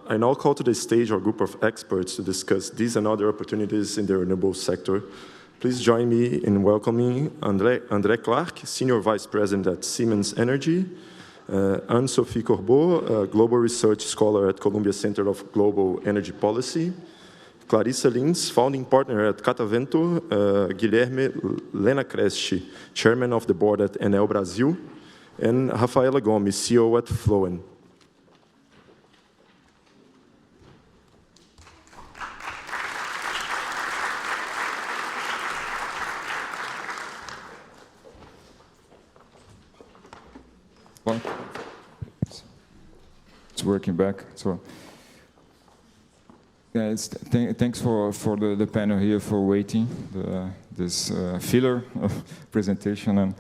I now call to the stage our group of experts to discuss these and other opportunities in the renewables sector. Please join me in welcoming André Clark, Senior Vice President at Siemens Energy, Sophie Corbeau, a Global Research Scholar at Columbia Center of Global Energy Policy, Clarissa, founding partner at Catavento, Guilherme Lencastre, Chairman of the Board at Enel Brasil, and Raphaella Gomes, CEO at Floen. It's working back. So, yeah, thanks for the panel here for waiting this filler presentation,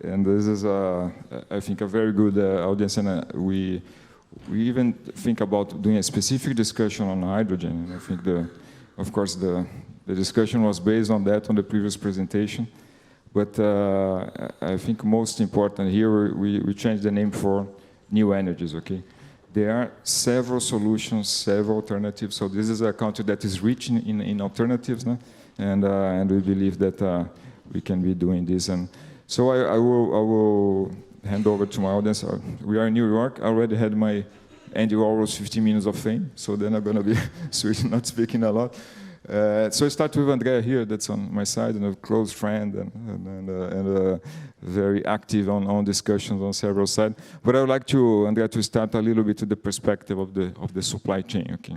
and this is I think a very good audience, and we even think about doing a specific discussion on hydrogen. And I think of course the discussion was based on that on the previous presentation. But I think most important here, we changed the name for new energies, okay? There are several solutions, several alternatives. So this is a country that is rich in alternatives, no? And we believe that we can be doing this. And so I will hand over to my audience. We are in New York. I already had my Andy Warhol's 15 minutes of fame, so then I'm going to be not speaking a lot. So I start with André here, that's on my side, and a close friend and very active on discussions on several sides. But I would like to, André, to start a little bit to the perspective of the supply chain. Okay.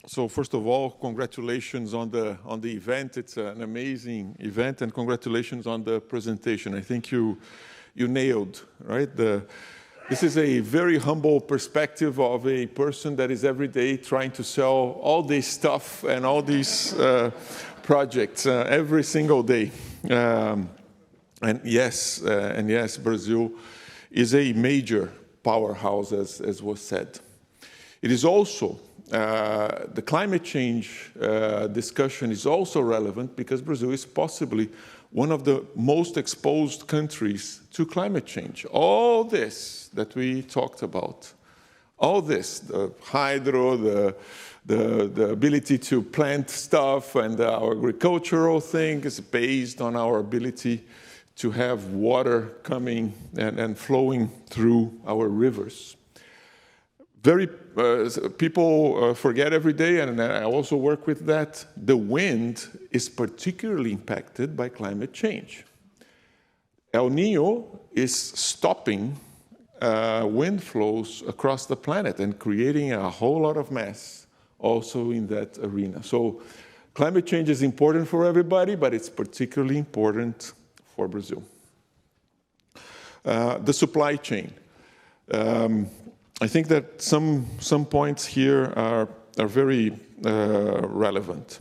So first of all, congratulations on the event. It's an amazing event, and congratulations on the presentation. I think you nailed, right? This is a very humble perspective of a person that is every day trying to sell all this stuff and all these projects every single day. And yes, Brazil is a major powerhouse, as was said. It is also, the climate change discussion is also relevant because Brazil is possibly one of the most exposed countries to climate change. All this that we talked about, all this, the hydro, the ability to plant stuff, and our agricultural thing is based on our ability to have water coming and flowing through our rivers. People forget every day, and I also work with that, the wind is particularly impacted by climate change. El Niño is stopping wind flows across the planet and creating a whole lot of mess also in that arena. So climate change is important for everybody, but it's particularly important for Brazil. The supply chain. I think that some points here are very relevant.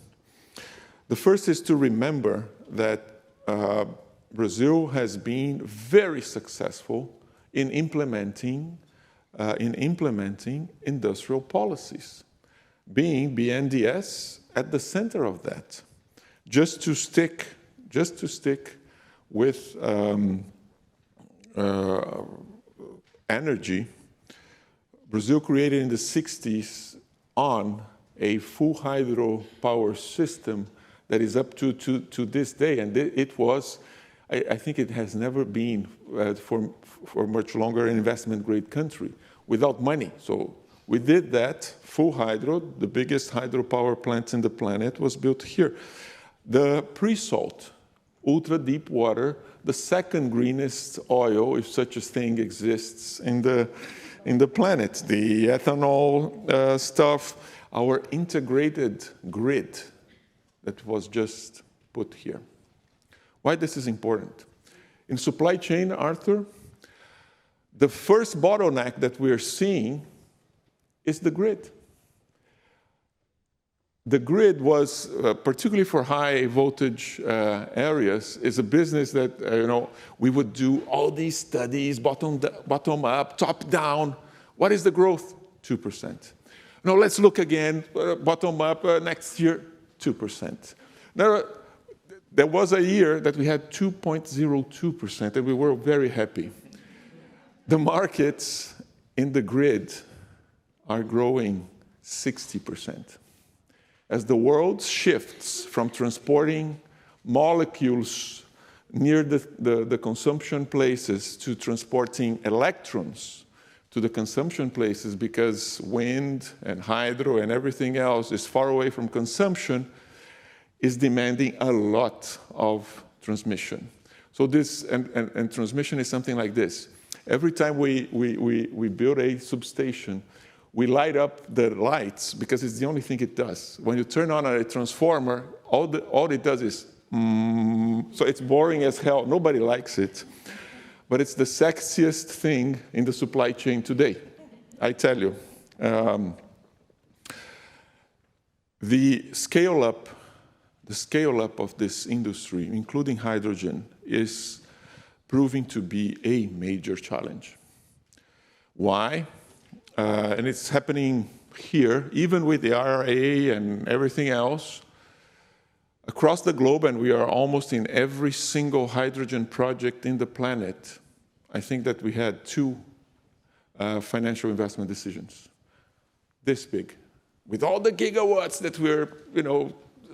The first is to remember that Brazil has been very successful in implementing industrial policies, being BNDES at the center of that. Just to stick with energy, Brazil created in the 60s on a full hydro power system that is up to this day. And it was, I think it has never been for much longer an investment grade country without money. So we did that, full hydro, the biggest hydropower plant in the planet was built here. The pre-salt, ultra deep water, the second greenest oil, if such a thing exists in the planet. The ethanol stuff, our integrated grid that was just put here. Why this is important? In supply chain, Arthur, the first bottleneck that we are seeing is the grid. The grid was, particularly for high voltage areas, is a business that we would do all these studies, bottom up, top down. What is the growth? 2%. Now let's look again, bottom up, next year, 2%. Now, there was a year that we had 2.02%, and we were very happy. The markets in the grid are growing 60%. As the world shifts from transporting molecules near the consumption places to transporting electrons to the consumption places, because wind and hydro and everything else is far away from consumption, is demanding a lot of transmission. So this, and transmission is something like this. Every time we build a substation, we light up the lights because it's the only thing it does. When you turn on a transformer, all it does is, so it's boring as hell. Nobody likes it. But it's the sexiest thing in the supply chain today, I tell you. The scale-up of this industry, including hydrogen, is proving to be a major challenge. Why? And it's happening here, even with the IRA and everything else. Across the globe, and we are almost in every single hydrogen project in the planet, I think that we had 2 financial investment decisions, this big. With all the gigawatts that we're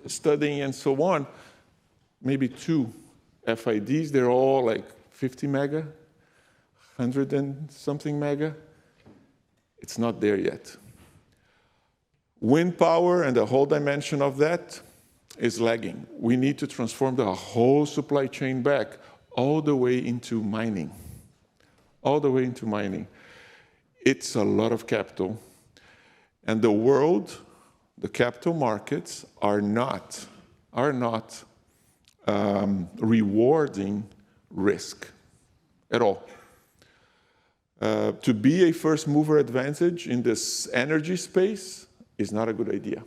studying and so on, maybe 2 FIDs, they're all like 50 mega, 100 and something mega. It's not there yet. Wind power and the whole dimension of that is lagging. We need to transform the whole supply chain back all the way into mining. All the way into mining. It's a lot of capital. And the world, the capital markets are not rewarding risk at all. To be a first mover advantage in this energy space is not a good idea.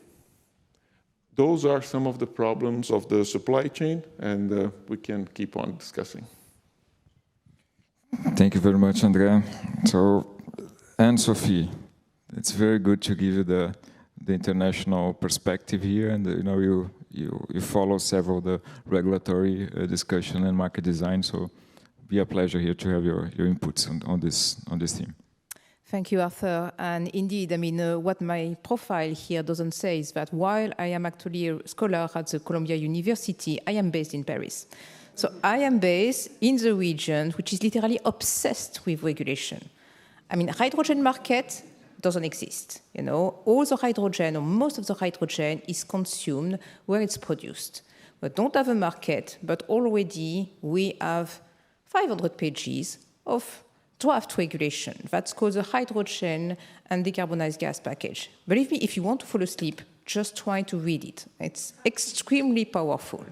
Those are some of the problems of the supply chain, and we can keep on discussing. Thank you very much, André. So, and Sophie, it's very good to give you the international perspective here, and you follow several of the regulatory discussion and market design. So, be a pleasure here to have your inputs on this theme. Thank you, Arthur. And indeed, what my profile here doesn't say is that while I am actually a scholar at the Columbia University, I am based in Paris. So I am based in the region which is literally obsessed with regulation. Hydrogen market doesn't exist. All the hydrogen, or most of the hydrogen, is consumed where it's produced. We don't have a market, but already we have 500 pages of draft regulation. That's called the Hydrogen and Decarbonized Gas Package. Believe me, if you want to fall asleep, just try to read it. It's extremely powerful.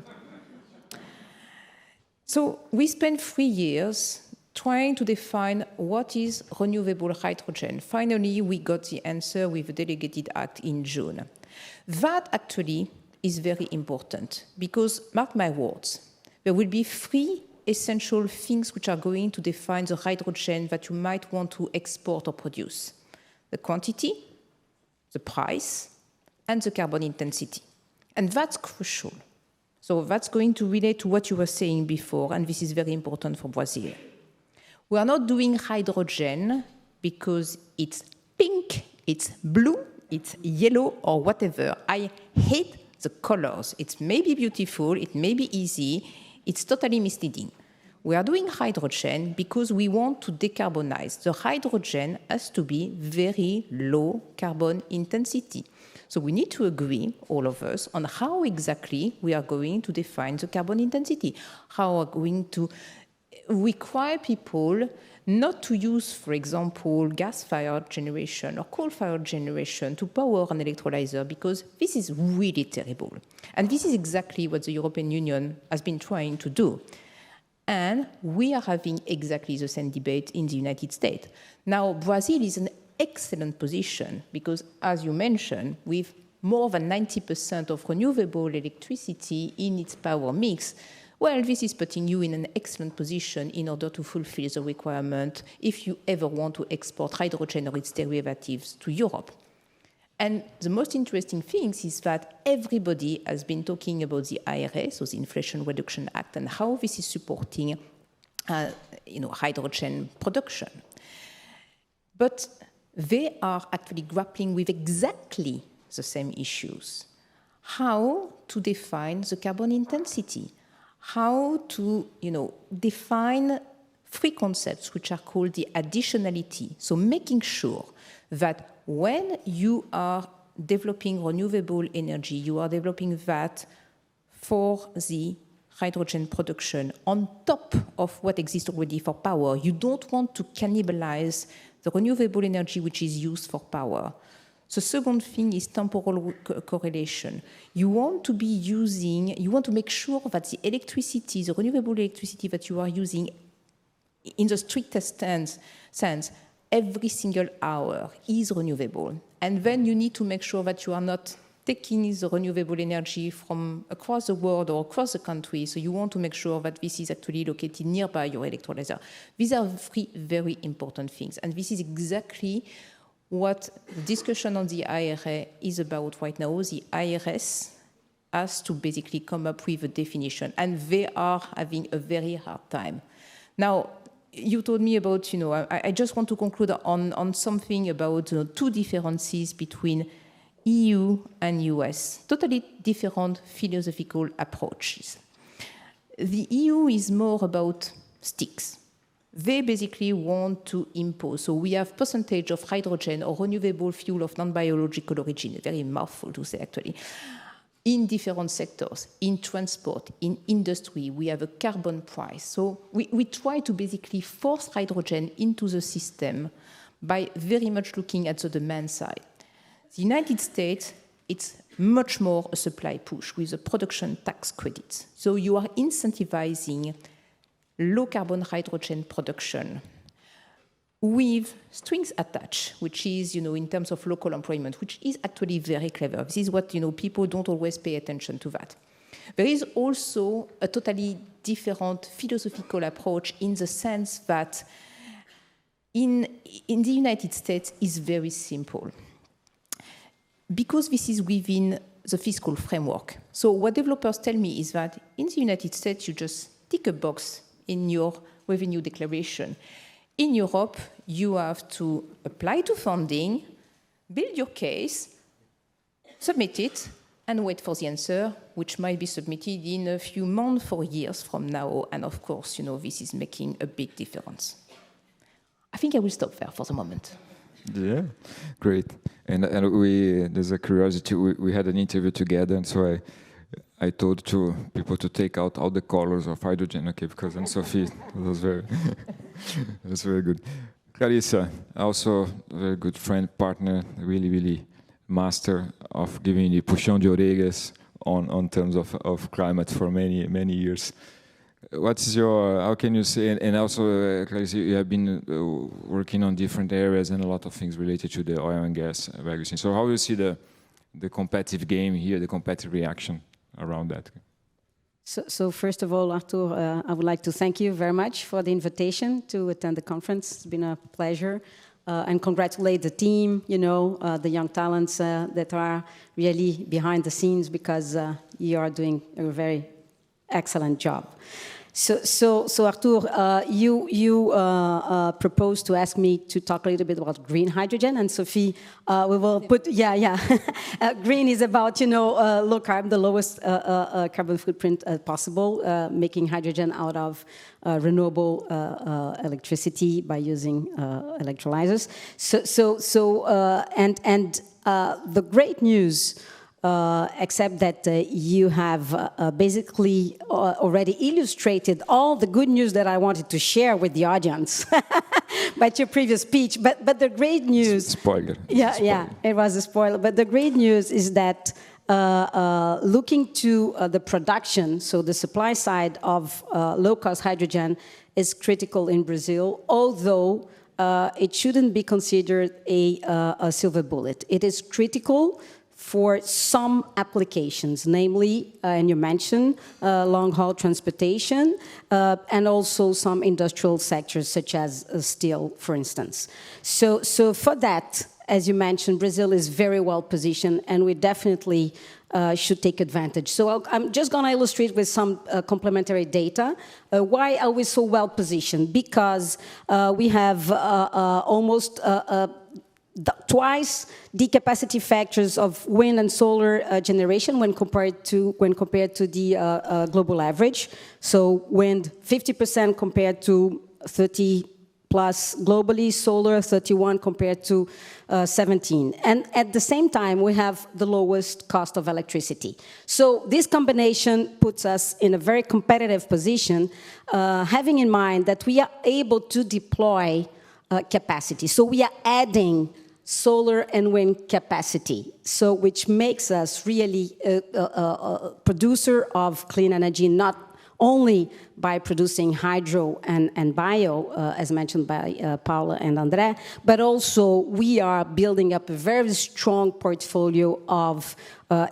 So we spent 3 years trying to define what is renewable hydrogen. Finally, we got the answer with the Delegated Act in June. That actually is very important because, mark my words, there will be 3 essential things which are going to define the hydrogen that you might want to export or produce: the quantity, the price, and the carbon intensity. And that's crucial. So that's going to relate to what you were saying before, and this is very important for Brazil. We are not doing hydrogen because it's pink, it's blue, it's yellow, or whatever. I hate the colors. It may be beautiful, it may be easy, it's totally misleading. We are doing hydrogen because we want to decarbonize. The hydrogen has to be very low carbon intensity. So we need to agree, all of us, on how exactly we are going to define the carbon intensity, how we are going to require people not to use, for example, gas-fired generation or coal-fired generation to power an electrolyzer, because this is really terrible. And this is exactly what the European Union has been trying to do. And we are having exactly the same debate in the United States. Now, Brazil is in an excellent position because, as you mentioned, with more than 90% of renewable electricity in its power mix, well, this is putting you in an excellent position in order to fulfill the requirement if you ever want to export hydrogen or its derivatives to Europe. And the most interesting thing is that everybody has been talking about the IRA, so the Inflation Reduction Act, and how this is supporting hydrogen production. but they are actually grappling with exactly the same issues. How to define the carbon intensity? How to, define three concepts which are called the additionality. So making sure that when you are developing renewable energy, you are developing that for the hydrogen production on top of what exists already for power. You don't want to cannibalize the renewable energy which is used for power. The second thing is temporal correlation. You want to make sure that the electricity, the renewable electricity that you are using in the strictest sense, every single hour is renewable. And then you need to make sure that you are not taking the renewable energy from across the world or across the country. So you want to make sure that this is actually located nearby your electrolyzer. These are three very important things. And this is exactly what the discussion on the IRA is about right now. The IRS has to basically come up with a definition, and they are having a very hard time. Now, you told me about, I just want to conclude on something about two differences between EU and US, totally different philosophical approaches. The EU is more about sticks. They basically want to impose. So we have percentage of hydrogen or renewable fuel of non-biological origin, very mouthful to say actually, in different sectors, in transport, in industry. We have a carbon price. So we try to basically force hydrogen into the system by very much looking at the demand side. The United States, it's much more a supply push with the production tax credits. So you are incentivizing low carbon hydrogen production with strings attached, which is, in terms of local employment, which is actually very clever. This is what, people don't always pay attention to that. There is also a totally different philosophical approach in the sense that in the United States is very simple. Because this is within the fiscal framework. So what developers tell me is that in the United States, you just tick a box in your revenue declaration. In Europe, you have to apply to funding, build your case, submit it, and wait for the answer, which might be submitted in a few months or years from now. And of course, this is making a big difference. I think I will stop there for the moment. Yeah, great. And there's a curiosity. We had an interview together, and so I told people to take out all the colors of hydrogen, okay? Because then Sophie was very good. Clarissa, also a very good friend, partner, really master of giving the puxão de orelhas on terms of climate for many years. How can you say, and also, Clarissa, you have been working on different areas and a lot of things related to the oil and gas value chain. So how do you see the competitive game here, the competitive reaction around that? So first of all, Arthur, I would like to thank you very much for the invitation to attend the conference. It's been a pleasure. And congratulate the team, the young talents that are really behind the scenes, because you are doing a very excellent job. So Arthur, you proposed to ask me to talk a little bit about green hydrogen, and Sophie, we will put, green is about, low carbon, the lowest carbon footprint possible, making hydrogen out of renewable electricity by using electrolyzers. The great news, except that you have basically already illustrated all the good news that I wanted to share with the audience by your previous speech. But the great news... Spoiler. Yeah, it was a spoiler. But the great news is that looking to the production, so the supply side of low-cost hydrogen is critical in Brazil, although it shouldn't be considered a silver bullet. It is critical for some applications, namely, and you mentioned, long-haul transportation, and also some industrial sectors, such as steel, for instance. So for that, as you mentioned, Brazil is very well positioned, and we definitely should take advantage. So I'm just going to illustrate with some complementary data. Why are we so well positioned? Because we have almost twice the capacity factors of wind and solar generation when compared to the global average. So wind 50% compared to 30 plus globally, solar 31 compared to 17. And at the same time, we have the lowest cost of electricity. So this combination puts us in a very competitive position, having in mind that we are able to deploy capacity. So we are adding solar and wind capacity, so which makes us really a producer of clean energy, not only by producing hydro and bio, as mentioned by Paula and André, but also we are building up a very strong portfolio of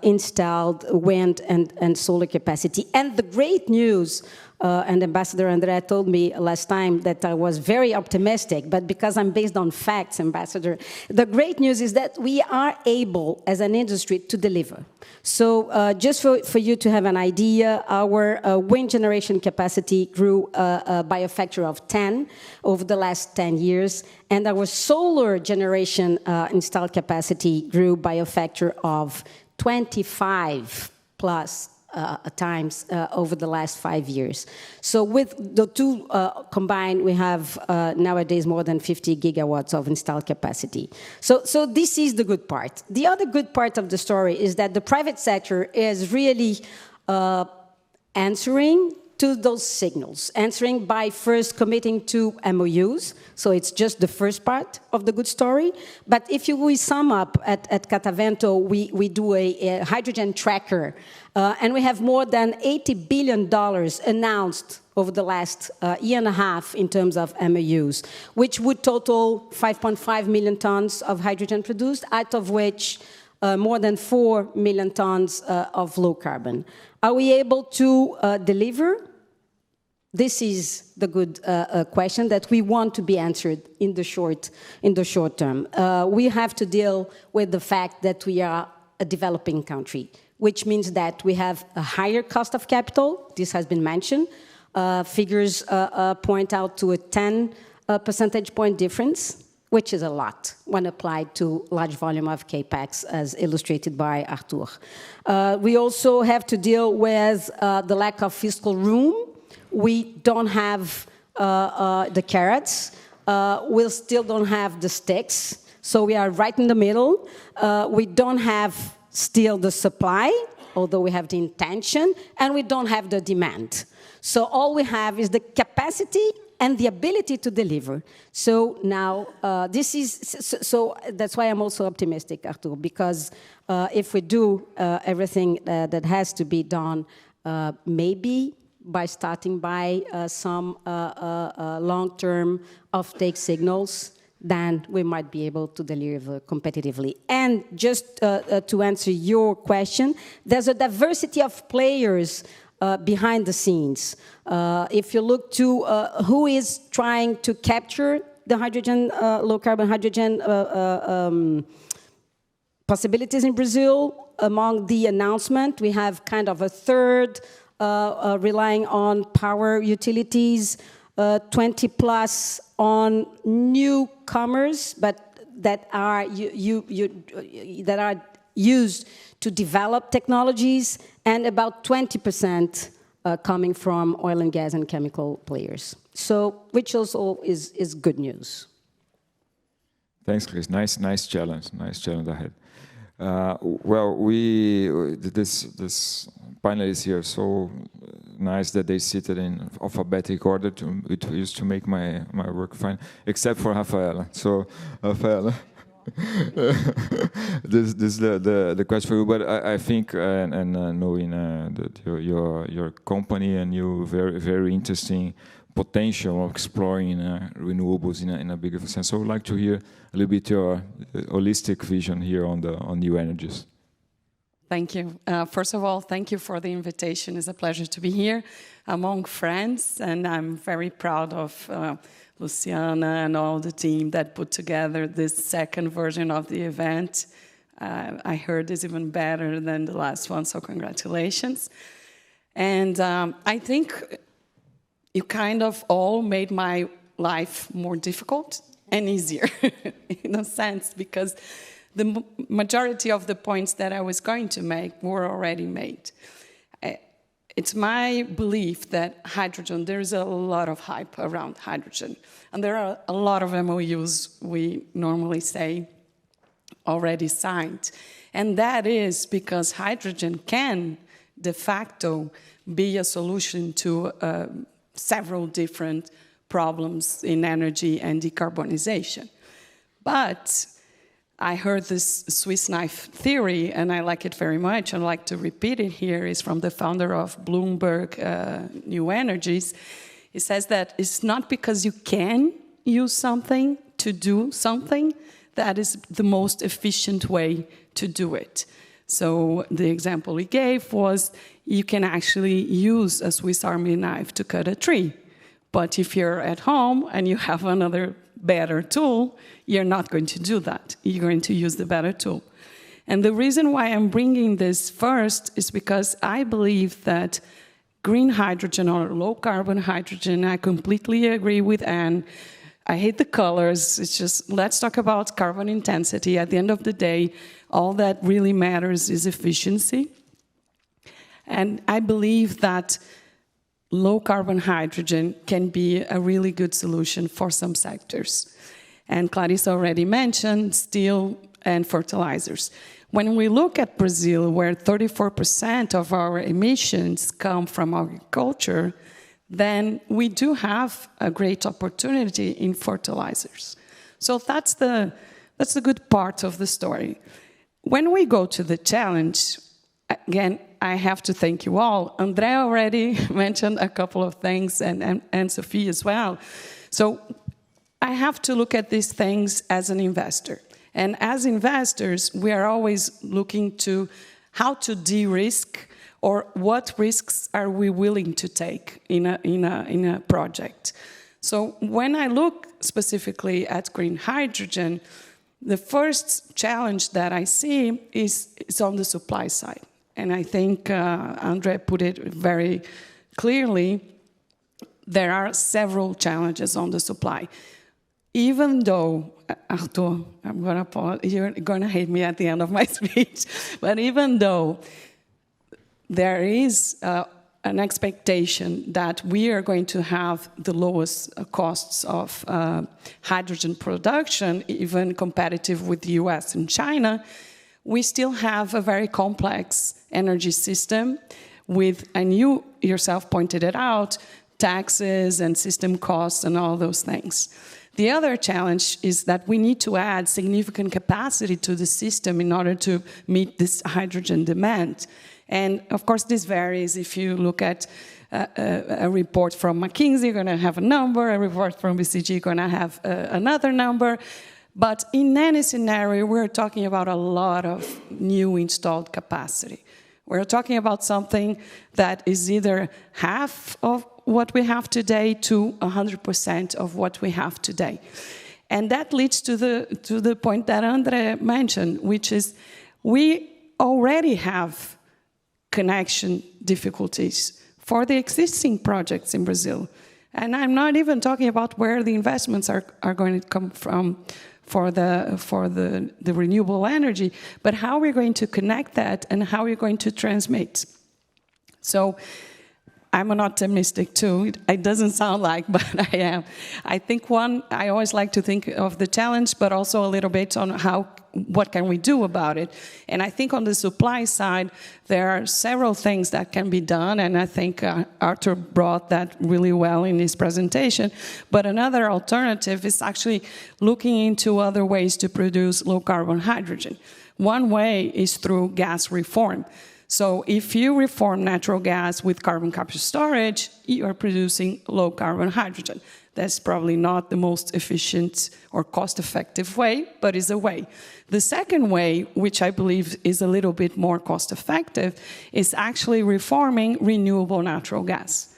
installed wind and solar capacity. And the great news, and Ambassador André told me last time that I was very optimistic, but because I'm based on facts, Ambassador, the great news is that we are able, as an industry, to deliver. So just for you to have an idea, our wind generation capacity grew by a factor of 10 over the last 10 years, and our solar generation installed capacity grew by a factor of 25 plus times over the last 5 years. So with the two combined, we have nowadays more than 50 gigawatts of installed capacity. So this is the good part. The other good part of the story is that the private sector is really answering to those signals, answering by first committing to MOUs. So it's just the first part of the good story. But if we sum up at Catavento, we do a hydrogen tracker, and we have more than $80 billion announced over the last year and a half in terms of MOUs, which would total 5.5 million tons of hydrogen produced, out of which more than 4 million tons of low carbon. Are we able to deliver? This is the good question that we want to be answered in the short term. We have to deal with the fact that we are a developing country, which means that we have a higher cost of capital. This has been mentioned. Figures point out to a 10 percentage point difference, which is a lot when applied to large volume of CAPEX, as illustrated by Arthur. We also have to deal with the lack of fiscal room. We don't have the carrots. We still don't have the sticks. So we are right in the middle. We don't have still the supply, although we have the intention, and we don't have the demand. So all we have is the capacity and the ability to deliver. So now so that's why I'm also optimistic, Arthur, because if we do everything that has to be done, maybe by starting by some long-term off-take signals, then we might be able to deliver competitively. And just to answer your question, there's a diversity of players behind the scenes. If you look to who is trying to capture the hydrogen, low-carbon hydrogen possibilities in Brazil, among the announcement, we have kind of a third relying on power utilities, 20 plus on newcomers, but that are that are used to develop technologies, and about 20% coming from oil and gas and chemical players. So, which also is good news. Thanks, Chris. Nice challenge ahead. Well, this panelists here, so nice that they seated in alphabetic order. It used to make my work fine, except for Raphaella. So, Raphaella, this is the question for you. But I think, and knowing that your company and you very interesting potential of exploring renewables in a bigger sense. So, I would like to hear a little bit your holistic vision here on new energies. Thank you. First of all, thank you for the invitation. It's a pleasure to be here among friends, and I'm very proud of Luciana and all the team that put together this second version of the event. I heard it's even better than the last one, so congratulations. And I think you kind of all made my life more difficult and easier in a sense, because the majority of the points that I was going to make were already made. It's my belief that hydrogen, there's a lot of hype around hydrogen. And there are a lot of MOUs, we normally say, already signed. And that is because hydrogen can, de facto, be a solution to several different problems in energy and decarbonization. But I heard this Swiss knife theory, and I like it very much. I'd like to repeat it here. It's from the founder of Bloomberg New Energies. He says that it's not because you can use something to do something that is the most efficient way to do it. So the example he gave was you can actually use a Swiss Army knife to cut a tree. But if you're at home and you have another better tool, you're not going to do that. You're going to use the better tool. And the reason why I'm bringing this first is because I believe that green hydrogen or low-carbon hydrogen, I completely agree with Anne. I hate the colors. It's just, let's talk about carbon intensity. At the end of the day, all that really matters is efficiency. And I believe that low-carbon hydrogen can be a really good solution for some sectors. And Clarissa already mentioned steel and fertilizers. When we look at Brazil, where 34% of our emissions come from agriculture, then we do have a great opportunity in fertilizers. So that's the good part of the story. When we go to the challenge, again, I have to thank you all. André already mentioned a couple of things, and Sophie as well. So I have to look at these things as an investor. And as investors, we are always looking to how to de-risk or what risks are we willing to take in a project. So when I look specifically at green hydrogen, the first challenge that I see is on the supply side. And I think André put it very clearly, there are several challenges on the supply. Even though, Arthur, you're going to hate me at the end of my speech, but even though there is an expectation that we are going to have the lowest costs of hydrogen production, even competitive with the US and China, we still have a very complex energy system with, and you yourself pointed it out, taxes and system costs and all those things. The other challenge is that we need to add significant capacity to the system in order to meet this hydrogen demand. And of course, this varies. If you look at a report from McKinsey, you're going to have a number, a report from BCG, you're going to have another number. But in any scenario, we're talking about a lot of new installed capacity. We're talking about something that is either half of what we have today to 100% of what we have today. And that leads to the point that André mentioned, which is we already have connection difficulties for the existing projects in Brazil. And I'm not even talking about where the investments are going to come from for the renewable energy, but how we're going to connect that and how we're going to transmit. So I'm an optimistic too. It doesn't sound like, but I am. I think I always like to think of the challenge, but also a little bit on what can we do about it. And I think on the supply side, there are several things that can be done, and I think Arthur brought that really well in his presentation. But another alternative is actually looking into other ways to produce low-carbon hydrogen. One way is through gas reform. So if you reform natural gas with carbon capture storage, you are producing low carbon hydrogen. That's probably not the most efficient or cost-effective way, but is a way. The second way, which I believe is a little bit more cost-effective, is actually reforming renewable natural gas.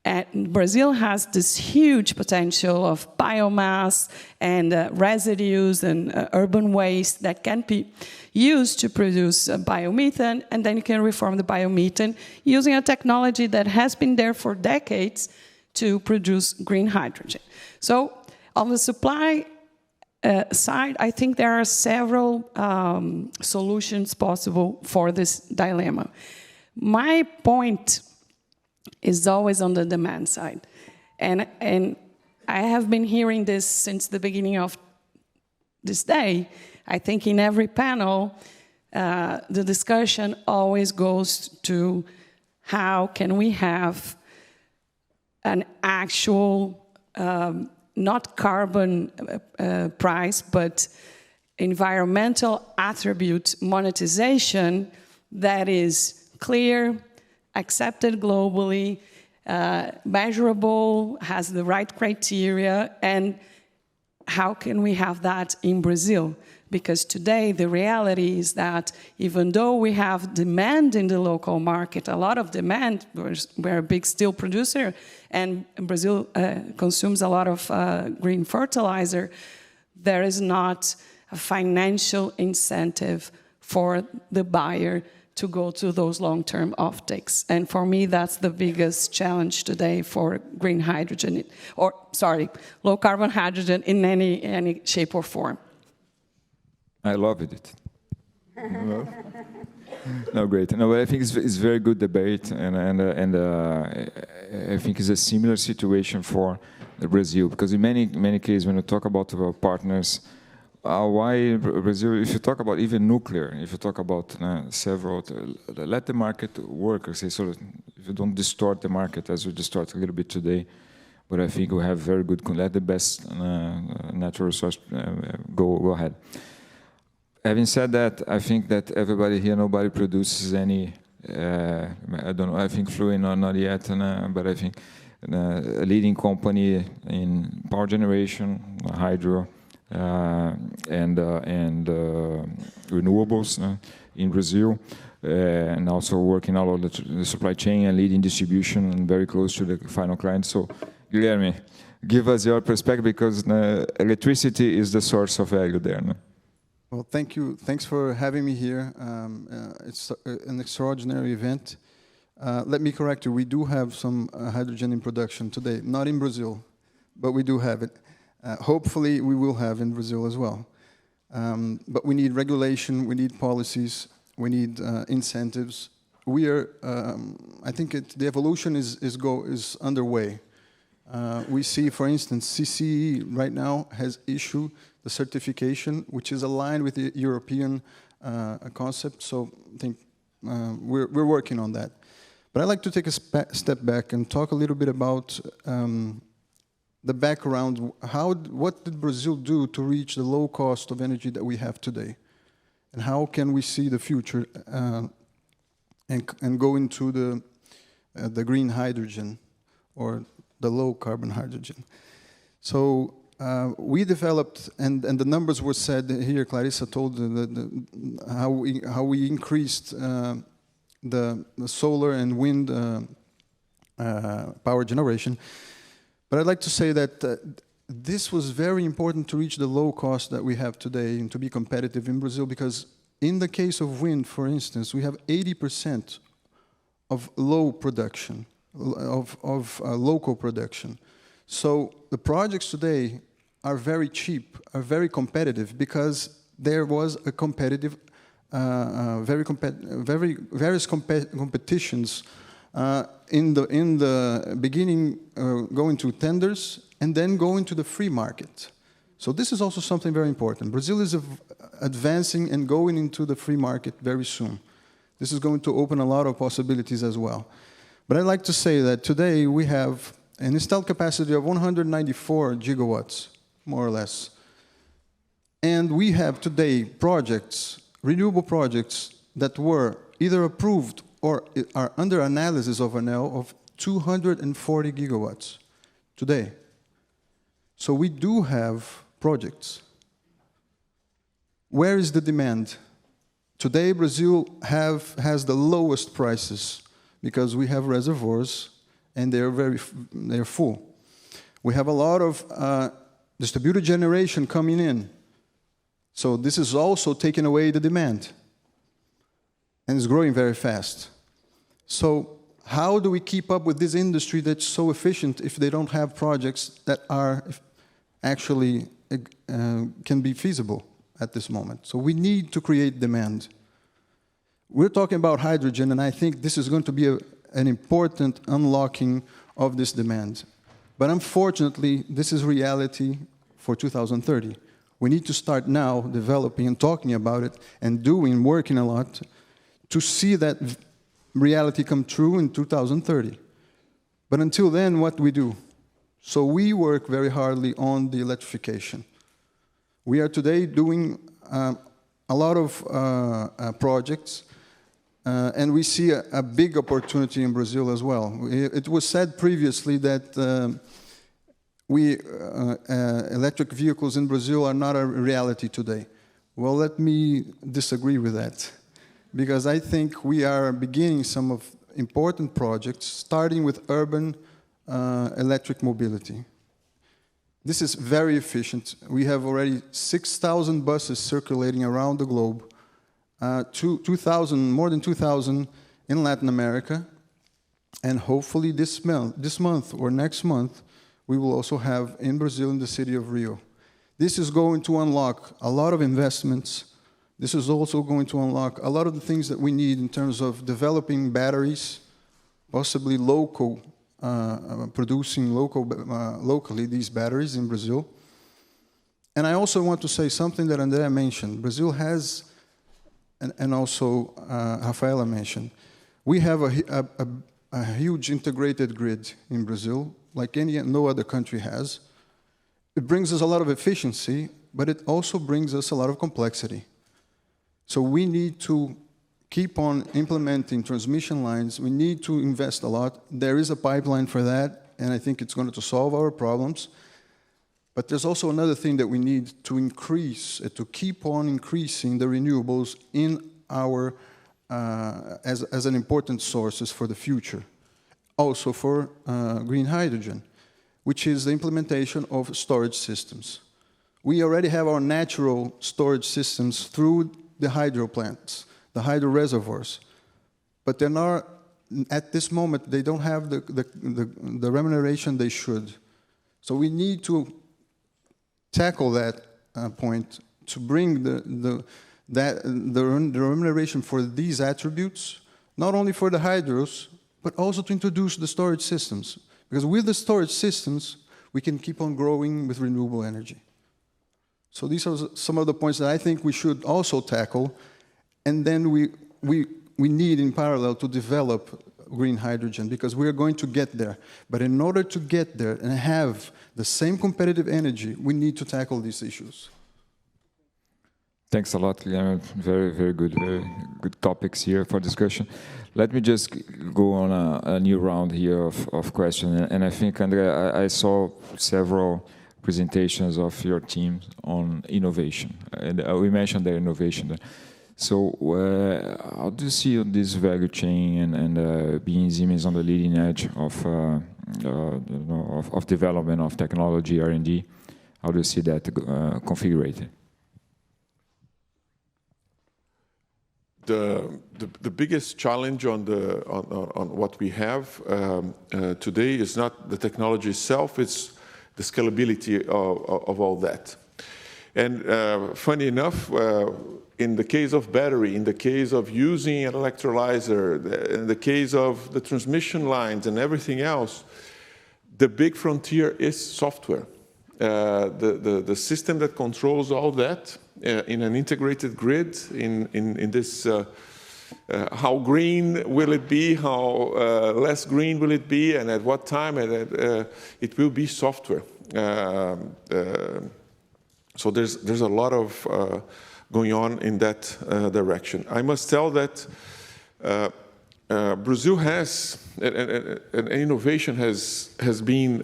And Brazil has this huge potential of biomass and residues and urban waste that can be used to produce biomethane, and then you can reform the biomethane using a technology that has been there for decades to produce green hydrogen. So on the supply side, I think there are several solutions possible for this dilemma. My point is always on the demand side. And I have been hearing this since the beginning of this day. I think in every panel, the discussion always goes to how can we have an actual, not carbon price, but environmental attribute monetization that is clear, accepted globally, measurable, has the right criteria, and how can we have that in Brazil? Because today the reality is that even though we have demand in the local market, a lot of demand, we're a big steel producer, and Brazil consumes a lot of green fertilizer, there is not a financial incentive for the buyer to go to those long-term offtakes. And for me, that's the biggest challenge today for green hydrogen, low carbon hydrogen in any shape or form. I loved it. No, great. No, but I think it's very good debate, and I think it's a similar situation for Brazil, because in many cases, when you talk about our partners, why Brazil, if you talk about even nuclear, if you talk about several, let the market work, so if you don't distort the market as we distort a little bit today, but I think we have very good, let the best natural resource go ahead. Having said that, I think that everybody here, nobody produces any, I don't know, I think Floen not yet, but I think a leading company in power generation, hydro, and renewables in Brazil, and also working all of the supply chain and leading distribution and very close to the final client. So, Guilherme, give us your perspective, because electricity is the source of value there. No? Well, thank you. Thanks for having me here. It's an extraordinary event. Let me correct you. We do have some hydrogen in production today, not in Brazil, but we do have it. Hopefully, we will have in Brazil as well. But we need regulation, we need policies, we need incentives. We are, I think the evolution is underway. We see, for instance, CCE right now has issued the certification, which is aligned with the European concept. So I think we're working on that. But I'd like to take a step back and talk a little bit about the background. What did Brazil do to reach the low cost of energy that we have today? And how can we see the future and go into the green hydrogen or the low carbon hydrogen? So we developed, and the numbers were said here. Clarissa told how we increased the solar and wind power generation. But I'd like to say that this was very important to reach the low cost that we have today and to be competitive in Brazil, because in the case of wind, for instance, we have 80% of low production, of local production. So the projects today are very cheap, are very competitive, because there was a competitive, various competitions in the beginning, going to tenders and then going to the free market. So this is also something very important. Brazil is advancing and going into the free market very soon. This is going to open a lot of possibilities as well. But I'd like to say that today we have an installed capacity of 194 gigawatts, more or less. And we have today projects, renewable projects, that were either approved or are under analysis of Enel of 240 gigawatts today. So we do have projects. Where is the demand? Today, Brazil has the lowest prices because we have reservoirs and they're full. We have a lot of distributed generation coming in. So this is also taking away the demand. And it's growing very fast. So how do we keep up with this industry that's so efficient if they don't have projects that are actually can be feasible at this moment? So we need to create demand. We're talking about hydrogen, and I think this is going to be an important unlocking of this demand. But unfortunately, this is reality for 2030. We need to start now developing and talking about it and working a lot to see that reality come true in 2030. But until then, what do we do? So we work very hardly on the electrification. We are today doing a lot of projects, and we see a big opportunity in Brazil as well. It was said previously that electric vehicles in Brazil are not a reality today. Well, let me disagree with that, because I think we are beginning some of important projects, starting with urban electric mobility. This is very efficient. We have already 6,000 buses circulating around the globe, more than 2,000 in Latin America, and hopefully this month or next month, we will also have in Brazil, in the city of Rio. This is going to unlock a lot of investments. This is also going to unlock a lot of the things that we need in terms of developing batteries, possibly local, producing locally these batteries in Brazil. And I also want to say something that André mentioned. Brazil has, and also Raphaella mentioned, we have a huge integrated grid in Brazil, like no other country has. It brings us a lot of efficiency, but it also brings us a lot of complexity. So we need to keep on implementing transmission lines. We need to invest a lot. There is a pipeline for that, and I think it's going to solve our problems. But there's also another thing that we need to increase, to keep on increasing the renewables in our, as an important sources for the future. Also for green hydrogen, which is the implementation of storage systems. We already have our natural storage systems through the hydro plants, the hydro reservoirs, but they're not, at this moment, they don't have the remuneration they should. So we need to tackle that point to bring the remuneration for these attributes, not only for the hydros, but also to introduce the storage systems. Because with the storage systems, we can keep on growing with renewable energy. So these are some of the points that I think we should also tackle. And then we need in parallel to develop green hydrogen, because we are going to get there. But in order to get there and have the same competitive energy, we need to tackle these issues. Thanks a lot, Guilherme. Very good topics here for discussion. Let me just go on a new round here of questions. And I think, André, I saw several presentations of your team on innovation. And we mentioned the innovation. So how do you see this value chain and being Siemens on the leading edge of development of technology, R&D? How do you see that configured? The biggest challenge on what we have today is not the technology itself; it's the scalability of all that. And funny enough, in the case of battery, in the case of using an electrolyzer, in the case of the transmission lines and everything else, the big frontier is software. The system that controls all that in an integrated grid, in this, how green will it be, how less green will it be, and at what time, and it will be software. So there's a lot of going on in that direction. I must tell that Brazil has, and innovation has been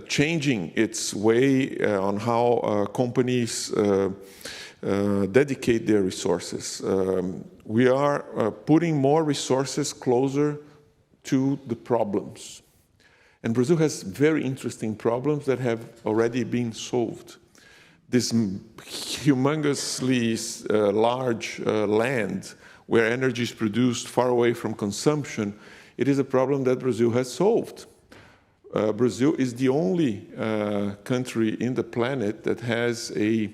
changing its way on how companies dedicate their resources. We are putting more resources closer to the problems. And Brazil has very interesting problems that have already been solved. This humongously large land where energy is produced far away from consumption, it is a problem that Brazil has solved. Brazil is the only country in the planet that has a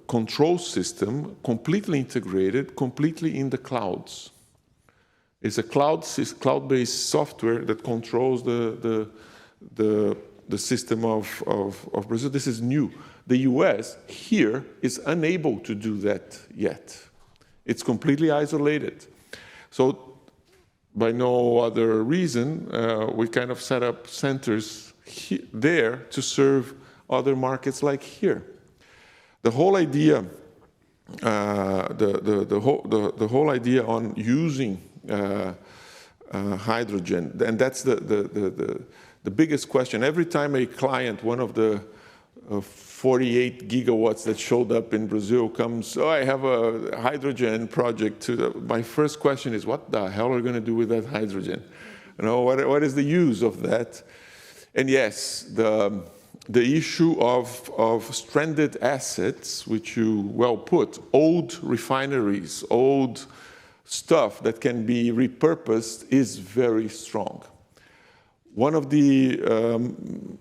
control system completely integrated, completely in the clouds. It's a cloud-based software that controls the system of Brazil. This is new. The US here is unable to do that yet. It's completely isolated. So by no other reason, we kind of set up centers there to serve other markets like here. The whole idea, the whole idea on using hydrogen, and that's the biggest question. Every time a client, one of the 48 gigawatts that showed up in Brazil comes, I have a hydrogen project. My first question is, what the hell are we going to do with that hydrogen? What is the use of that? And yes, the issue of stranded assets, which you well put, old refineries, old stuff that can be repurposed, is very strong. One of the,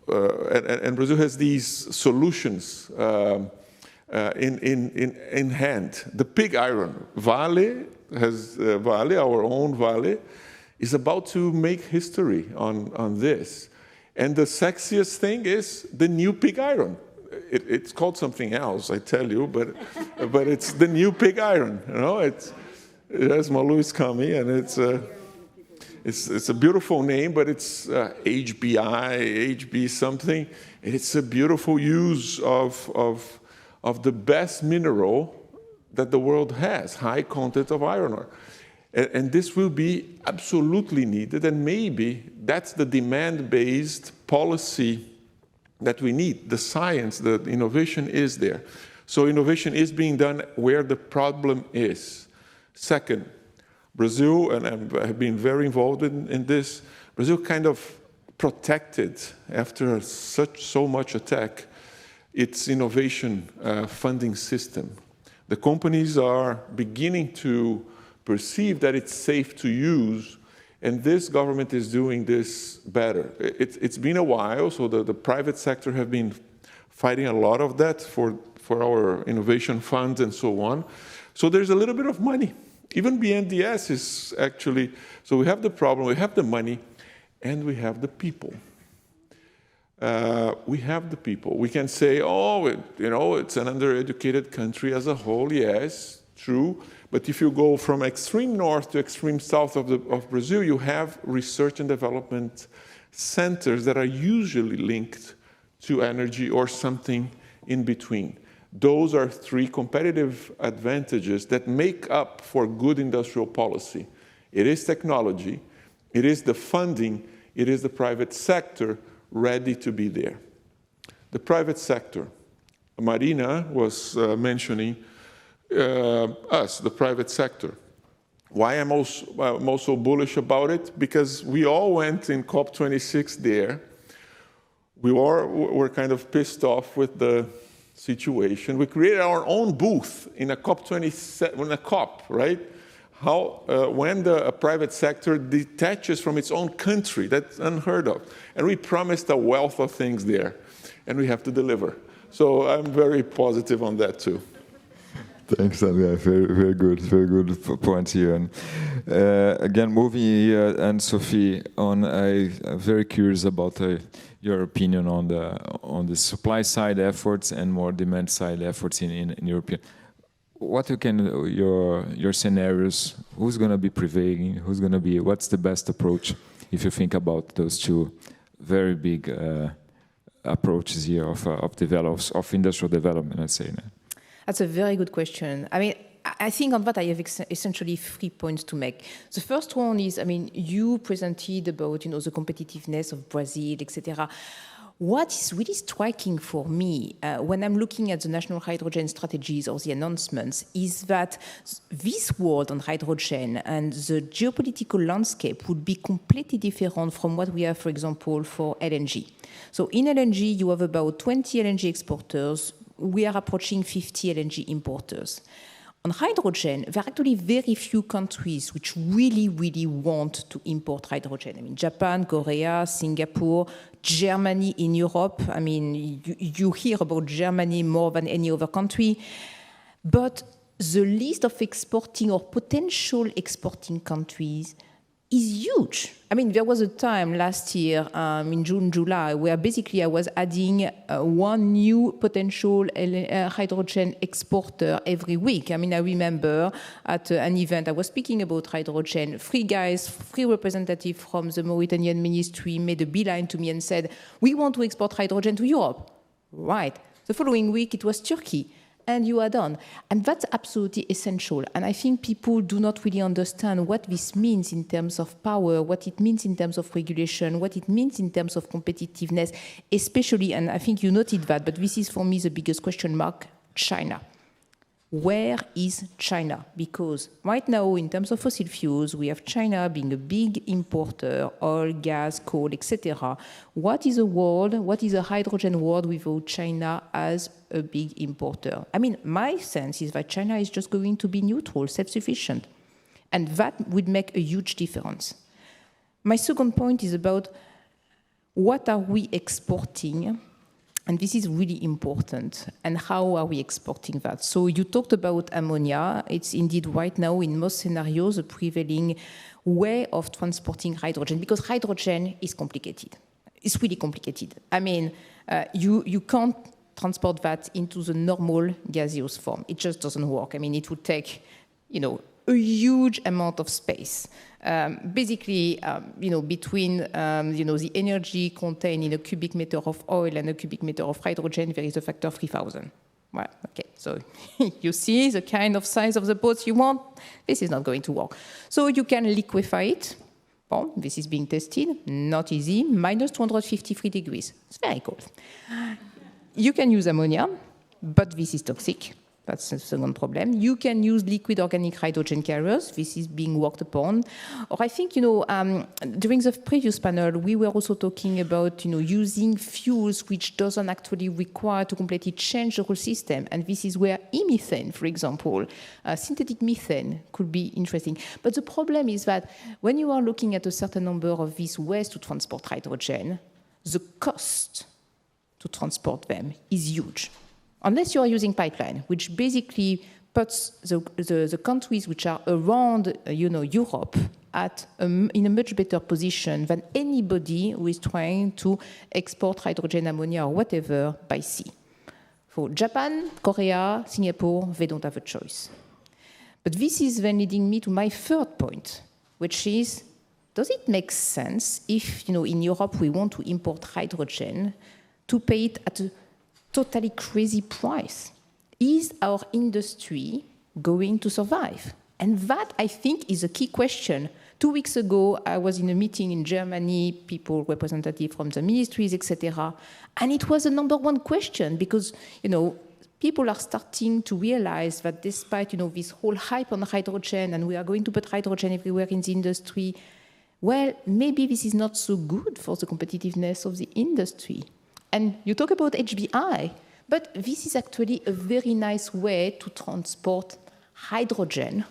and Brazil has these solutions in hand. The pig iron, Vale, our own Vale, is about to make history on this. And the sexiest thing is the new pig iron. It's called something else, I tell you, but it's the new pig iron. There's Malu is coming, and it's a beautiful name, but it's HBI, HB something. It's a beautiful use of the best mineral that the world has, high content of iron ore. And this will be absolutely needed, and maybe that's the demand-based policy that we need. The science, the innovation is there. So innovation is being done where the problem is. Second, Brazil, and I have been very involved in this, Brazil kind of protected, after so much attack, its innovation funding system. The companies are beginning to perceive that it's safe to use, and this government is doing this better. It's been a while, so the private sector have been fighting a lot of that for our innovation funds and so on. So there's a little bit of money. Even BNDES is actually, so we have the problem, we have the money, and we have the people. We have the people. We can say, it's an undereducated country as a whole. Yes, true. But if you go from extreme north to extreme south of Brazil, you have research and development centers that are usually linked to energy or something in between. Those are three competitive advantages that make up for good industrial policy. It is technology, it is the funding, it is the private sector ready to be there. The private sector. Marina was mentioning us, the private sector. Why am I also bullish about it? Because we all went in COP26 there. We were kind of pissed off with the situation. We created our own booth in a COP27, in a COP, right? When the private sector detaches from its own country, that's unheard of. And we promised a wealth of things there, and we have to deliver. So I'm very positive on that too. Thanks, André. Very good points here. And again, moving here, and Sophie, I'm very curious about your opinion on the supply side efforts and more demand side efforts in Europe. What your scenarios? Who's going to be prevailing? What's the best approach if you think about those two very big approaches here of industrial development? Let's say. That's a very good question. I mean, I think on that I have essentially 3 points to make. The first one is, you presented about, the competitiveness of Brazil, etc. What is really striking for me when I'm looking at the national hydrogen strategies or the announcements is that this world on hydrogen and the geopolitical landscape would be completely different from what we have, for example, for LNG. So in LNG, you have about 20 LNG exporters. We are approaching 50 LNG importers. On hydrogen, there are actually very few countries which really, really want to import hydrogen. Japan, Korea, Singapore, Germany in Europe. You hear about Germany more than any other country. But the list of exporting or potential exporting countries is huge. There was a time last year in June, July, where basically I was adding one new potential hydrogen exporter every week. I remember at an event I was speaking about hydrogen, three representatives from the Mauritanian ministry made a beeline to me and said, we want to export hydrogen to Europe. Right. The following week it was Turkey. And you add on. And that's absolutely essential. And I think people do not really understand what this means in terms of power, what it means in terms of regulation, what it means in terms of competitiveness, especially, and I think you noted that, but this is for me the biggest question mark, China. Where is China? Because right now, in terms of fossil fuels, we have China being a big importer, oil, gas, coal, etc. What is a hydrogen world without China as a big importer? My sense is that China is just going to be neutral, self-sufficient. And that would make a huge difference. My second point is about what are we exporting. And this is really important. And how are we exporting that? So you talked about ammonia. It's indeed right now, in most scenarios, a prevailing way of transporting hydrogen, because hydrogen is complicated. It's really complicated. You can't transport that into the normal gaseous form. It just doesn't work. It would take, a huge amount of space. Between the energy contained in a cubic meter of oil and a cubic meter of hydrogen, there is a factor of 3,000. Well, okay, so you see the kind of size of the boats you want. This is not going to work. So you can liquefy it. Well, this is being tested. Not easy. Minus 253 degrees. It's very cold. You can use ammonia, but this is toxic. That's the second problem. You can use liquid organic hydrogen carriers. This is being worked upon. Or I think, during the previous panel, we were also talking about, using fuels which doesn't actually require to completely change the whole system. And this is where e-methane, for example, synthetic methane could be interesting. But the problem is that when you are looking at a certain number of these ways to transport hydrogen, the cost to transport them is huge. Unless you are using pipeline, which basically puts the countries which are around, Europe in a much better position than anybody who is trying to export hydrogen, ammonia, or whatever by sea. For Japan, Korea, Singapore, they don't have a choice. But this is then leading me to my third point, which is, does it make sense if, in Europe we want to import hydrogen to pay it at a totally crazy price? Is our industry going to survive? And that, I think, is a key question. 2 weeks ago, I was in a meeting in Germany, people, representatives from the ministries, etc. And it was the number one question because, people are starting to realize that despite, this whole hype on hydrogen, and we are going to put hydrogen everywhere in the industry, well, maybe this is not so good for the competitiveness of the industry. And you talk about HBI, but this is actually a very nice way to transport hydrogen,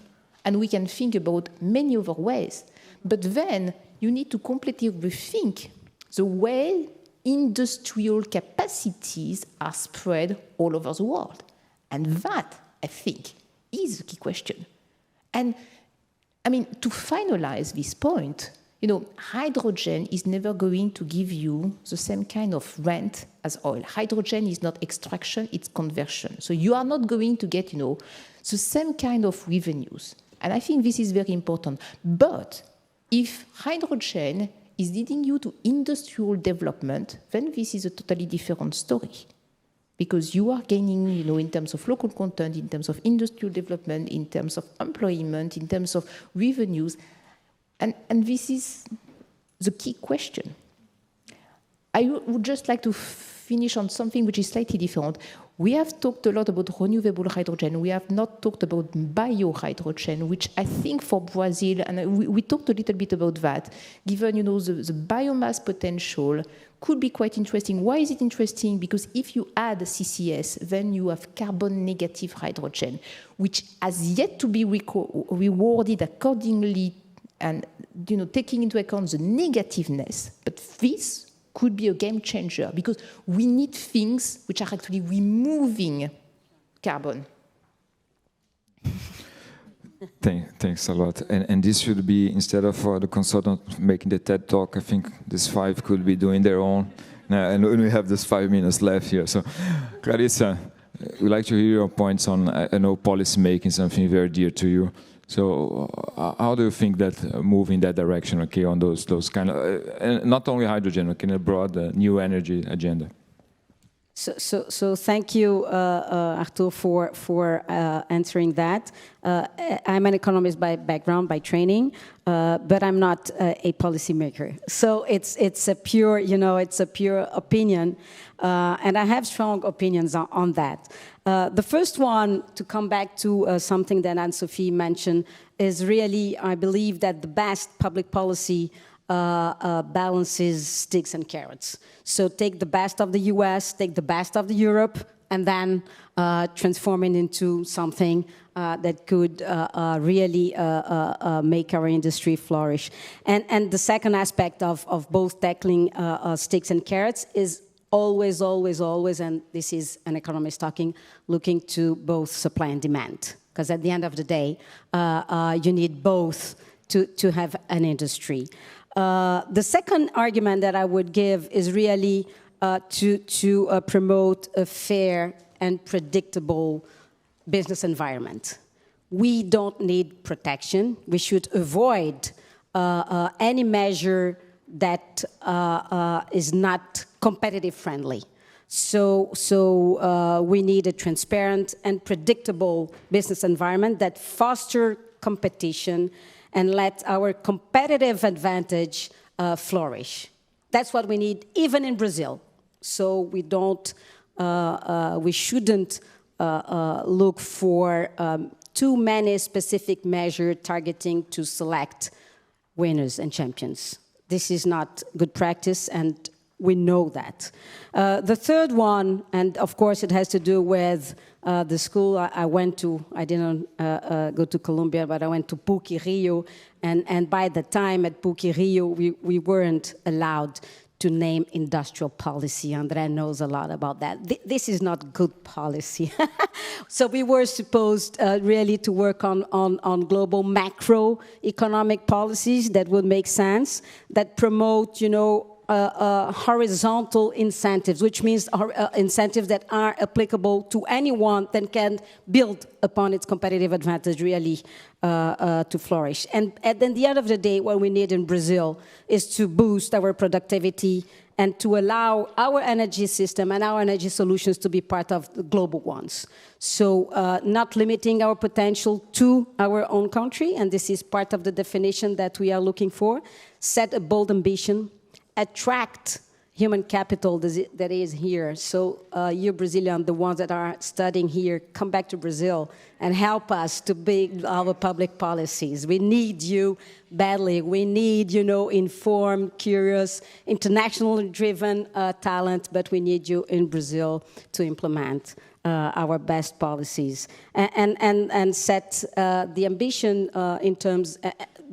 and we can think about many other ways. But then you need to completely rethink the way industrial capacities are spread all over the world. And that, I think, is the key question. And, to finalize this point, hydrogen is never going to give you the same kind of rent as oil. Hydrogen is not extraction, it's conversion. So you are not going to get, the same kind of revenues. And I think this is very important. But if hydrogen is leading you to industrial development, then this is a totally different story. because you are gaining, in terms of local content, in terms of industrial development, in terms of employment, in terms of revenues. And this is the key question. I would just like to finish on something which is slightly different. We have talked a lot about renewable hydrogen. We have not talked about biohydrogen, which I think for Brazil, and we talked a little bit about that, given, the biomass potential could be quite interesting. Why is it interesting? Because if you add CCS, then you have carbon negative hydrogen, which has yet to be rewarded accordingly and, taking into account the negativeness. But this could be a game changer because we need things which are actually removing carbon. Thanks a lot. And this should be, instead of the consultant making the TED Talk, I think these 5 could be doing their own. And we have this 5 minutes left here. So, Clarissa, we'd like to hear your points on, I know, policy making, something very dear to you. So how do you think that move in that direction, okay, on those kind of, not only hydrogen, okay, in a broad new energy agenda? So thank you, Arthur, for answering that. I'm an economist by background, by training, but I'm not a policymaker. So it's a pure, it's a pure opinion, and I have strong opinions on that. The first one, to come back to something that Anne-Sophie mentioned, is really, I believe that the best public policy balances sticks and carrots. So take the best of the US, take the best of the Europe, and then transform it into something that could really make our industry flourish. And the second aspect of both tackling sticks and carrots is always, and this is an economist talking, looking to both supply and demand. Because at the end of the day, you need both to have an industry. The second argument that I would give is really to promote a fair and predictable business environment. We don't need protection. We should avoid any measure that is not competitive friendly. So we need a transparent and predictable business environment that foster competition and let our competitive advantage flourish. That's what we need, even in Brazil. So we shouldn't look for too many specific measures targeting to select winners and champions. This is not good practice, and we know that. The third one, and of course it has to do with the school I went to. I didn't go to Columbia, but I went to PUC-Rio, and by the time at PUC-Rio, we weren't allowed to name industrial policy. André knows a lot about that. This is not good policy. So we were supposed really to work on global macroeconomic policies that would make sense, that promote, horizontal incentives, which means incentives that are applicable to anyone that can build upon its competitive advantage really to flourish. And at the end of the day, what we need in Brazil is to boost our productivity and to allow our energy system and our energy solutions to be part of the global ones. So not limiting our potential to our own country, and this is part of the definition that we are looking for, set a bold ambition, attract human capital that is here. So you Brazilians, the ones that are studying here, come back to Brazil and help us to build our public policies. We need you badly. We need, informed, curious, internationally driven talent, but we need you in Brazil to implement our best policies and set the ambition in terms,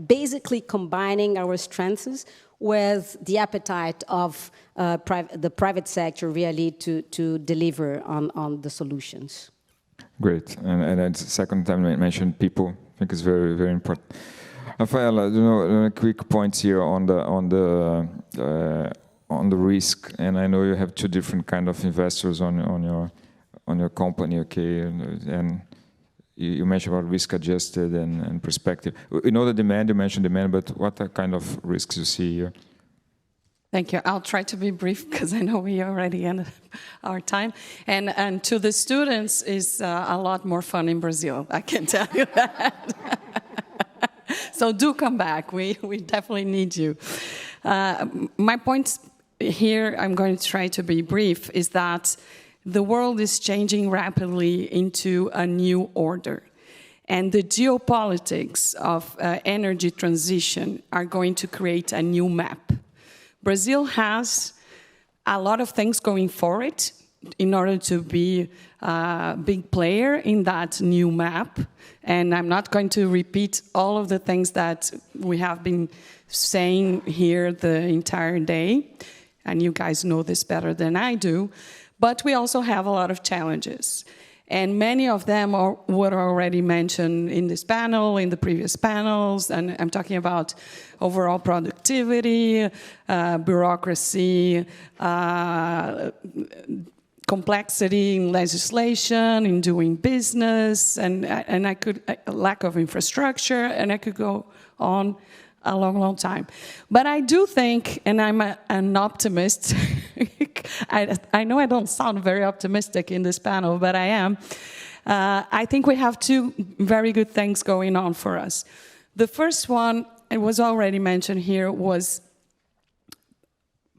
basically combining our strengths with the appetite of the private sector really to deliver on the solutions. Great, and the second time I mentioned people, I think it's very, very important. Raphaella, quick points here on the risk, and I know you have two different kind of investors on your company, okay, and you mentioned about risk-adjusted and perspective. We know the demand, you mentioned demand, but what are kind of risks you see here? Thank you. I'll try to be brief because I know we already ended our time. And to the students, is a lot more fun in Brazil. I can tell you that. So do come back. We definitely need you. My point here, I'm going to try to be brief, is that the world is changing rapidly into a new order. And the geopolitics of energy transition are going to create a new map. Brazil has a lot of things going for it in order to be a big player in that new map. And I'm not going to repeat all of the things that we have been saying here the entire day. And you guys know this better than I do. But we also have a lot of challenges. And many of them were already mentioned in this panel, in the previous panels, and I'm talking about overall productivity, bureaucracy, complexity in legislation, in doing business, and lack of infrastructure, and I could go on a long, long time. But I do think, and I'm an optimist, I know I don't sound very optimistic in this panel, but I am. I think we have two very good things going on for us. The first one, it was already mentioned here, was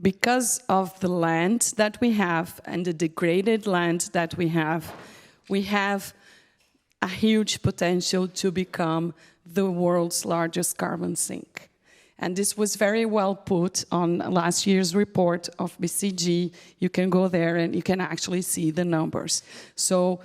because of the land that we have and the degraded land that we have a huge potential to become the world's largest carbon sink. And this was very well put on last year's report of BCG. You can go there and you can actually see the numbers. So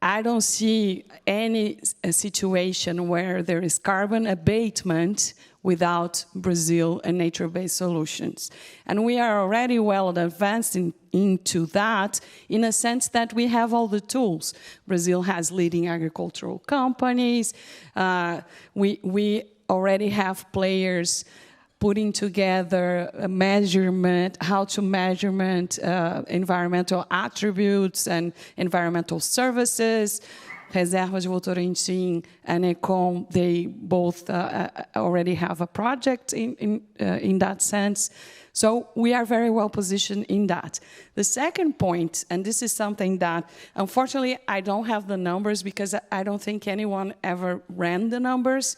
I don't see any situation where there is carbon abatement without Brazil and nature-based solutions. And we are already well advanced into that in a sense that we have all the tools. Brazil has leading agricultural companies. We already have players putting together a measurement, how to measurement environmental attributes and environmental services. Reserva de Votorantim and Econ, they both already have a project in that sense. So we are very well positioned in that. The second point, and this is something that, unfortunately, I don't have the numbers because I don't think anyone ever ran the numbers,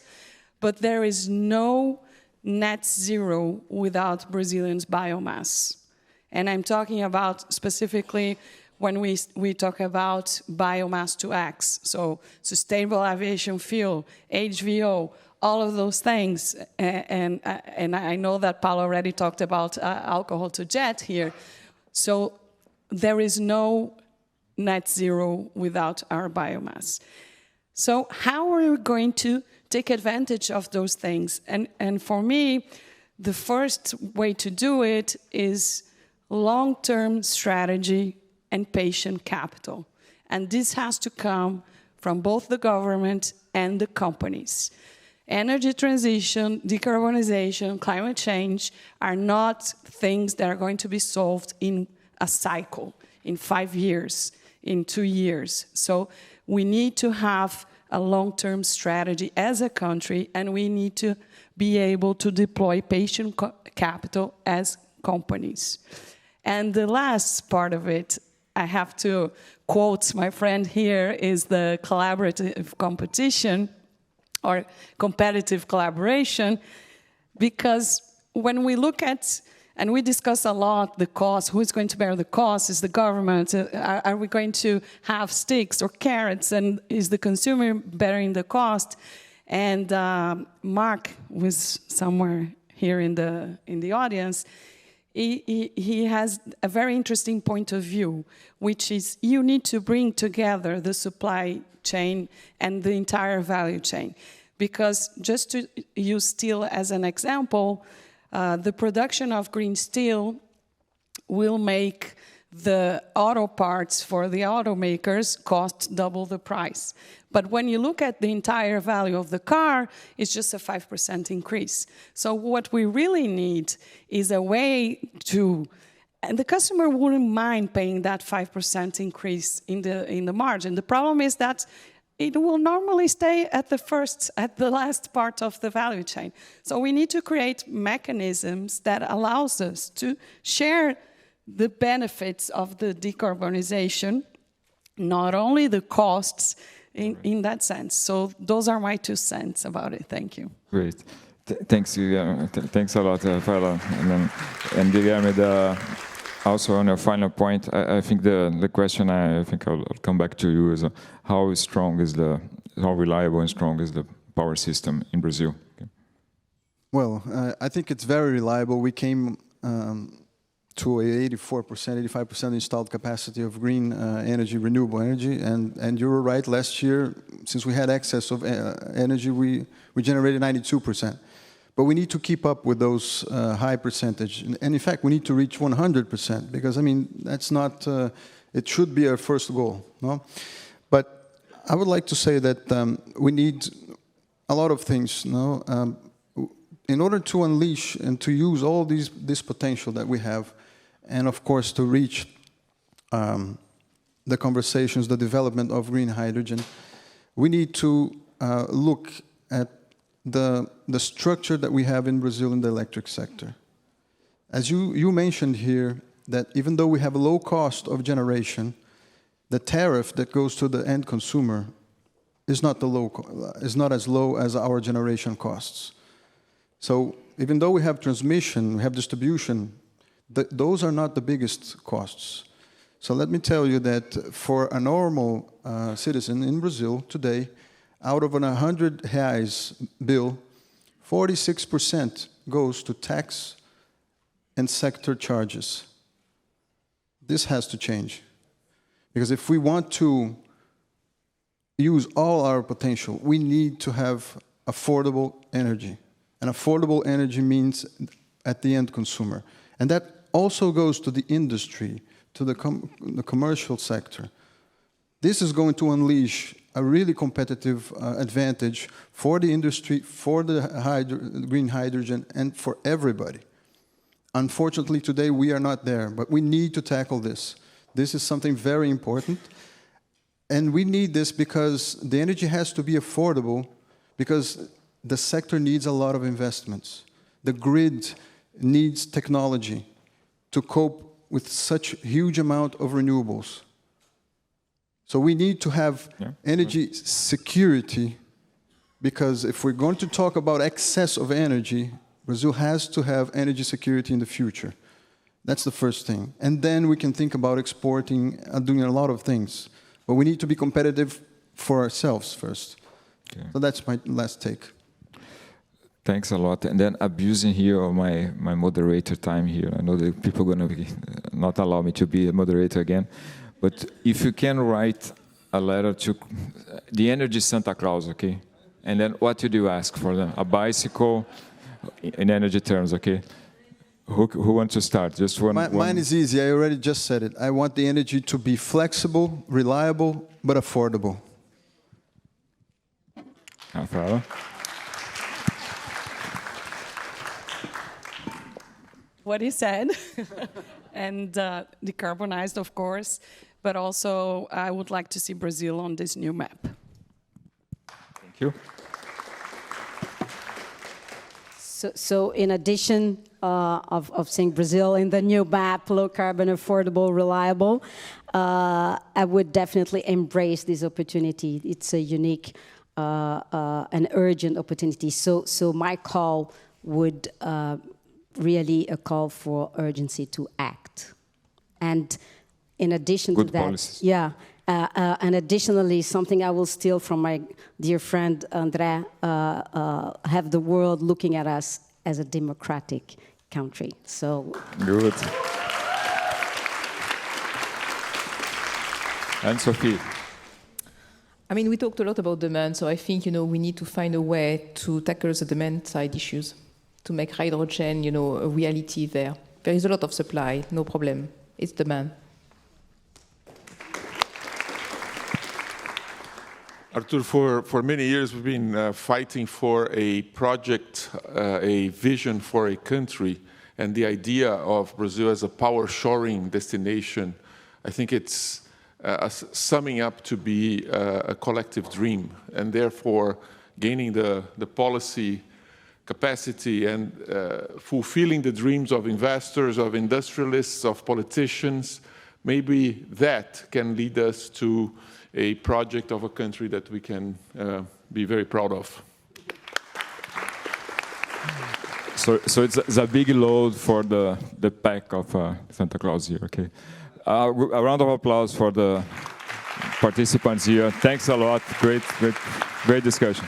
but there is no net zero without Brazilians' biomass. And I'm talking about specifically when we talk about biomass to X, so sustainable aviation fuel, HVO, all of those things, and I know that Paulo already talked about alcohol to jet here. So there is no net zero without our biomass. So how are we going to take advantage of those things? And for me, the first way to do it is long-term strategy and patient capital. And this has to come from both the government and the companies. Energy transition, decarbonization, climate change are not things that are going to be solved in a cycle, in 5 years, in 2 years. So we need to have a long-term strategy as a country, and we need to be able to deploy patient capital as companies. And the last part of it, I have to quote my friend here, is the collaborative competition or competitive collaboration, because when we look at, and we discuss a lot the cost, who is going to bear the cost? Is the government? Are we going to have sticks or carrots? And is the consumer bearing the cost? And Mark was somewhere here in the audience. He has a very interesting point of view, which is you need to bring together the supply chain and the entire value chain. Because just to use steel as an example, the production of green steel will make the auto parts for the automakers cost double the price. But when you look at the entire value of the car, it's just a 5% increase. So what we really need is a way to, and the customer wouldn't mind paying that 5% increase in the margin. The problem is that it will normally stay at the last part of the value chain. So we need to create mechanisms that allows us to share the benefits of the decarbonization, not only the costs in that sense. So those are my 2 cents about it. Thank you. Great. Thanks, Guilherme. Thanks a lot, Raphaella. And Guilherme, also on your final point, I think the question I think I'll come back to you is how reliable and strong is the power system in Brazil? Okay. Well, I think it's very reliable. We came to a 84%, 85% installed capacity of green energy, renewable energy. And you were right, last year, since we had excess of energy, we generated 92%. But we need to keep up with those high percentage. And in fact, we need to reach 100%, because, I mean, that's not, it should be our first goal, no? But I would like to say that we need a lot of things, no? In order to unleash and to use all this potential that we have, and of course to reach the conversations, the development of green hydrogen, we need to look at the structure that we have in Brazil in the electric sector. As you mentioned here, that even though we have a low cost of generation, the tariff that goes to the end consumer is not as low as our generation costs. So even though we have transmission, we have distribution, those are not the biggest costs. So let me tell you that for a normal citizen in Brazil today, out of an 100 reais bill, 46% goes to tax and sector charges. This has to change. Because if we want to use all our potential, we need to have affordable energy. And affordable energy means at the end consumer. And that also goes to the industry, to the commercial sector. This is going to unleash a really competitive advantage for the industry, for the green hydrogen, and for everybody. Unfortunately, today we are not there, but we need to tackle this. This is something very important. And we need this because the energy has to be affordable, because the sector needs a lot of investments. The grid needs technology to cope with such a huge amount of renewables. So we need to have energy security, because if we're going to talk about excess of energy, Brazil has to have energy security in the future. That's the first thing. And then we can think about exporting and doing a lot of things. But we need to be competitive for ourselves first. Okay. So that's my last take. Thanks a lot. And then abusing here of my moderator time here. I know that people are going to not allow me to be a moderator again. But if you can write a letter to the Energy Santa Claus, okay? And then what did you ask for them? A bicycle in energy terms, okay? Who wants to start? Just one. Mine is easy. I already just said it. I want the energy to be flexible, reliable, but affordable. Raphaella? What he said, and decarbonized, of course, but also I would like to see Brazil on this new map. Thank you. So in addition of seeing Brazil in the new map, low carbon, affordable, reliable, I would definitely embrace this opportunity. It's a unique and urgent opportunity. So my call would really a call for urgency to act. And in addition Good to that, policies. yeah, and additionally, something I will steal from my dear friend André, have the world looking at us as a democratic country. So good. And Sophie. I mean, we talked a lot about demand, so I think, we need to find a way to tackle the demand side issues, to make hydrogen, a reality there. There is a lot of supply, no problem. It's demand. Arthur, for many years we've been fighting for a project, a vision for a country, and the idea of Brazil as a power shoring destination. I think it's summing up to be a collective dream, and therefore gaining the policy capacity and fulfilling the dreams of investors, of industrialists, of politicians. Maybe that can lead us to a project of a country that we can be very proud of. So it's a big load for the pack of Santa Claus here, okay? A round of applause for the participants here. Thanks a lot. Great discussion.